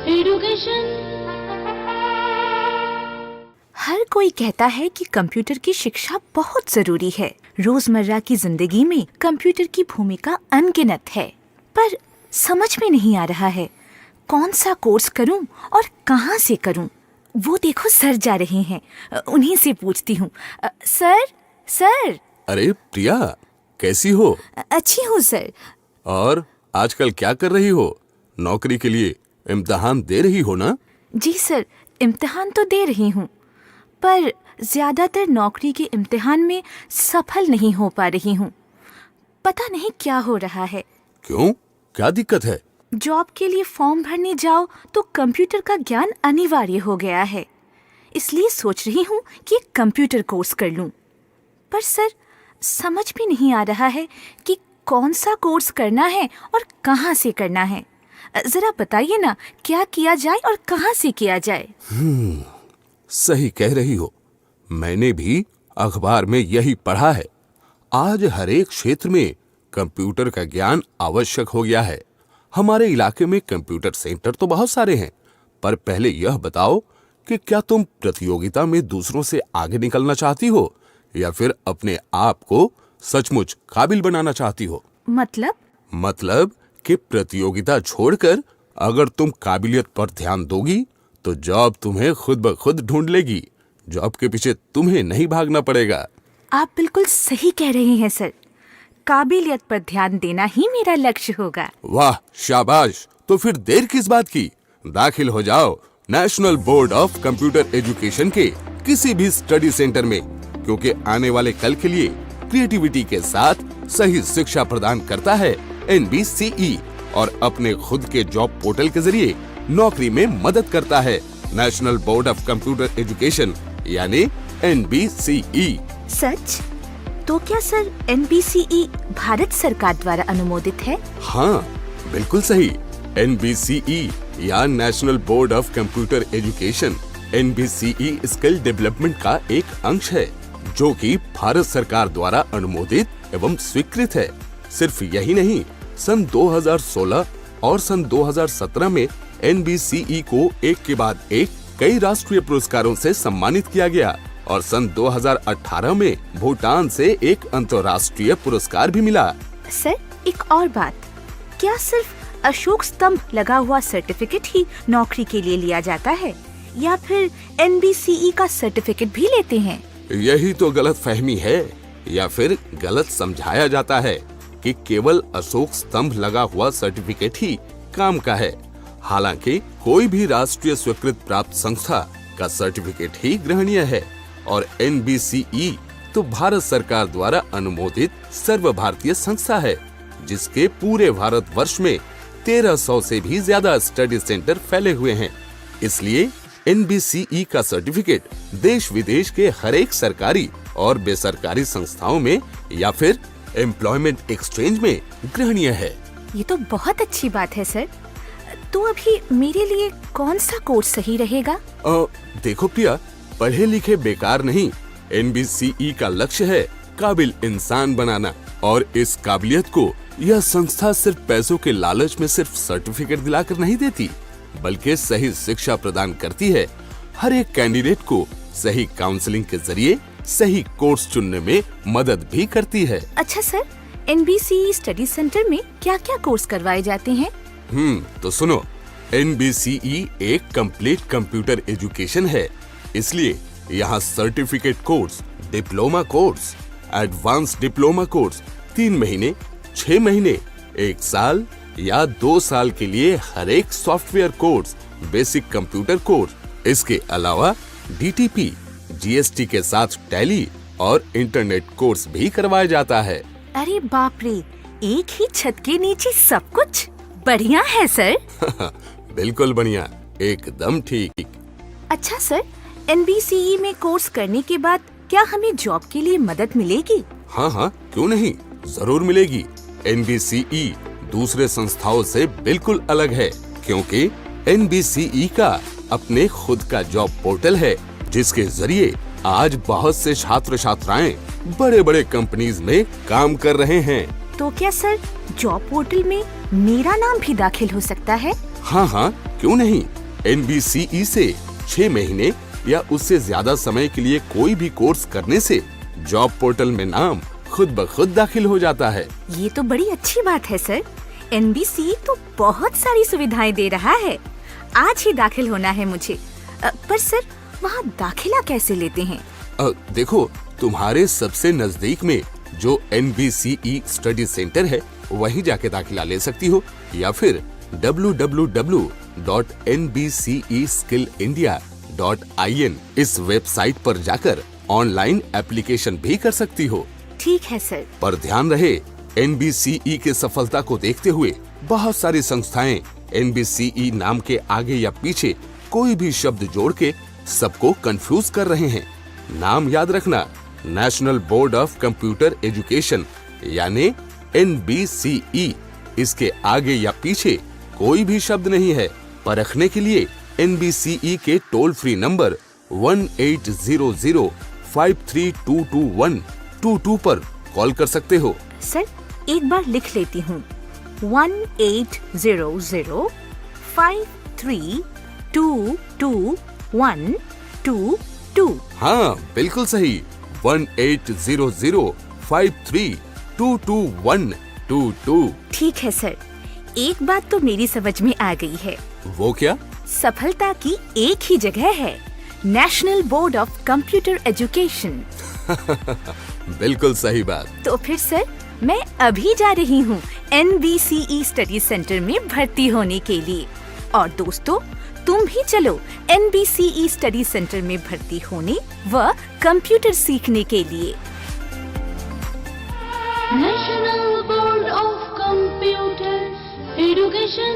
Education. हर कोई कहता है कि कंप्यूटर की शिक्षा बहुत जरूरी है। रोजमर्रा की जिंदगी में कंप्यूटर की भूमिका अनगिनत है, पर समझ में नहीं आ रहा है कौन सा कोर्स करूं और कहां से करूं। वो देखो सर जा रहे हैं, उन्हीं से पूछती हूँ। सर। अरे प्रिया, कैसी हो? अच्छी हूँ सर। और आजकल क्या कर रही हो? नौकरी के लिए इम्तिहान दे रही हो ना? जी सर, इम्तिहान तो दे रही हूँ, पर ज्यादातर नौकरी के इम्तिहान में सफल नहीं हो पा रही हूँ। पता नहीं क्या हो रहा है। क्यों, क्या दिक्कत है? जॉब के लिए फॉर्म भरने जाओ तो कंप्यूटर का ज्ञान अनिवार्य हो गया है, इसलिए सोच रही हूँ कि एक कंप्यूटर कोर्स कर लूँ। पर सर, समझ भी नहीं आ रहा है कि कौन सा कोर्स करना है और कहाँ से करना है। जरा बताइए ना, क्या किया जाए और कहाँ से किया जाए? सही कह रही हो, मैंने भी अखबार में यही पढ़ा है। आज हर एक क्षेत्र में कंप्यूटर का ज्ञान आवश्यक हो गया है। हमारे इलाके में कंप्यूटर सेंटर तो बहुत सारे हैं, पर पहले यह बताओ कि क्या तुम प्रतियोगिता में दूसरों से आगे निकलना चाहती हो या फिर अपने आप को सचमुच काबिल बनाना चाहती हो? मतलब कि प्रतियोगिता छोड़कर अगर तुम काबिलियत पर ध्यान दोगी तो जॉब तुम्हें खुद ब खुद ढूंढ लेगी। जॉब के पीछे तुम्हें नहीं भागना पड़ेगा। आप बिल्कुल सही कह रहे हैं सर। काबिलियत पर ध्यान देना ही मेरा लक्ष्य होगा। वाह, शाबाश। तो फिर देर किस बात की? दाखिल हो जाओ national board of computer education के किसी भी स्टडी सेंटर में, क्योंकि आने वाले कल के लिए क्रिएटिविटी के साथ सही शिक्षा प्रदान करता है NBCE और अपने खुद के जॉब पोर्टल के जरिए नौकरी में मदद करता है national board of computer education यानी NBCE। सच? तो क्या सर NBCE भारत सरकार द्वारा अनुमोदित है? हाँ, बिल्कुल सही। NBCE या national board of computer education NBCE skill development का एक अंश है, जो कि भारत सरकार द्वारा अनुमोदित एवं स्वीकृत है। सिर्फ यही नहीं, सन 2016 और सन 2017 में NBCE को एक के बाद एक कई राष्ट्रीय पुरस्कारों से सम्मानित किया गया और सन 2018 में भूटान से एक अंतर्राष्ट्रीय पुरस्कार भी मिला। सर, एक और बात, क्या सिर्फ अशोक स्तंभ लगा हुआ सर्टिफिकेट ही नौकरी के लिए लिया जाता है या फिर NBCE का सर्टिफिकेट भी लेते हैं? यही तो गलत फहमी है, या फिर गलत समझाया जाता है कि केवल अशोक स्तंभ लगा हुआ सर्टिफिकेट ही काम का है। हालांकि कोई भी राष्ट्रीय स्वीकृत प्राप्त संस्था का सर्टिफिकेट ही ग्रहणीय है और NBCE तो भारत सरकार द्वारा अनुमोदित सर्व भारतीय संस्था है, जिसके पूरे भारत वर्ष में 1300 से भी ज्यादा स्टडी सेंटर फैले हुए हैं। इसलिए NBCE का सर्टिफिकेट देश विदेश के हर एक सरकारी और बेसरकारी संस्थाओं में या फिर एम्प्लॉयमेंट एक्सचेंज में ग्रहणीय है। ये तो बहुत अच्छी बात है सर। तो अभी मेरे लिए कौन सा कोर्स सही रहेगा? देखो प्रिया, पढ़े लिखे बेकार नहीं। NBCE का लक्ष्य है काबिल इंसान बनाना, और इस काबिलियत को यह संस्था सिर्फ पैसों के लालच में सिर्फ सर्टिफिकेट दिलाकर नहीं देती, बल्कि सही शिक्षा प्रदान करती है। हर एक कैंडिडेट को सही काउंसलिंग के जरिए सही कोर्स चुनने में मदद भी करती है। अच्छा सर, NBCE स्टडी सेंटर में क्या-क्या कोर्स करवाए जाते हैं? तो सुनो, NBCE एक कंप्लीट कंप्यूटर एजुकेशन है, इसलिए यहाँ certificate course, diploma course, advance diploma course 3 महीने, 6 महीने, 1 साल या 2 साल के लिए हर एक software course, basic computer course, इसके अलावा DTP, GST के साथ टैली और इंटरनेट कोर्स भी करवाया जाता है। अरे बाप रे, एक ही छत के नीचे सब कुछ। बढ़िया है सर। बिल्कुल बढ़िया, एकदम ठीक। अच्छा सर, NBCE में कोर्स करने के बाद क्या हमें जॉब के लिए मदद मिलेगी? हाँ, क्यों नहीं, जरूर मिलेगी। NBCE दूसरे संस्थाओं से बिल्कुल अलग है, क्योंकि NBCE का अपने खुद का जॉब पोर्टल है, जिसके जरिए आज बहुत से छात्र छात्राएं बड़े बड़े कंपनीज में काम कर रहे हैं। तो क्या सर, जॉब पोर्टल में मेरा नाम भी दाखिल हो सकता है? हाँ, क्यों नहीं। NBCE से 6 महीने या उससे ज्यादा समय के लिए कोई भी कोर्स करने से जॉब पोर्टल में नाम खुद ब खुद दाखिल हो जाता है। ये तो बड़ी अच्छी बात है सर। NBCE तो बहुत सारी सुविधाएं दे रहा है। आज ही दाखिल होना है मुझे। पर सर, वहाँ दाखिला कैसे लेते हैं? देखो, तुम्हारे सबसे नजदीक में जो NBCE स्टडी सेंटर है वहीं जाके दाखिला ले सकती हो, या फिर www.nbceskillindia.in इस वेबसाइट पर जाकर ऑनलाइन एप्लीकेशन भी कर सकती हो। ठीक है सर। पर ध्यान रहे, NBCE के सफलता को देखते हुए बहुत सारी संस्थाएं NBCE नाम के आगे या पीछे कोई भी शब्द जोड़ के सबको कंफ्यूज कर रहे हैं। नाम याद रखना, national board of computer education यानी NBCE। इसके आगे या पीछे कोई भी शब्द नहीं है। परखने के लिए NBCE के टोल फ्री नंबर 1800-5322122 पर कॉल कर सकते हो। सर, एक बार लिख लेती हूँ। 1800-5322122। हाँ, बिल्कुल सही। 1800-5322122। ठीक है सर। एक बात तो मेरी समझ में आ गई है। वो क्या? सफलता की एक ही जगह है, national board of computer education. बिल्कुल सही बात। तो फिर सर, मैं अभी जा रही हूँ NBCE स्टडी सेंटर में भर्ती होने के लिए। और दोस्तों, तुम भी चलो NBCE स्टडी सेंटर में भर्ती होने व कंप्यूटर सीखने के लिए। National Board of Computer Education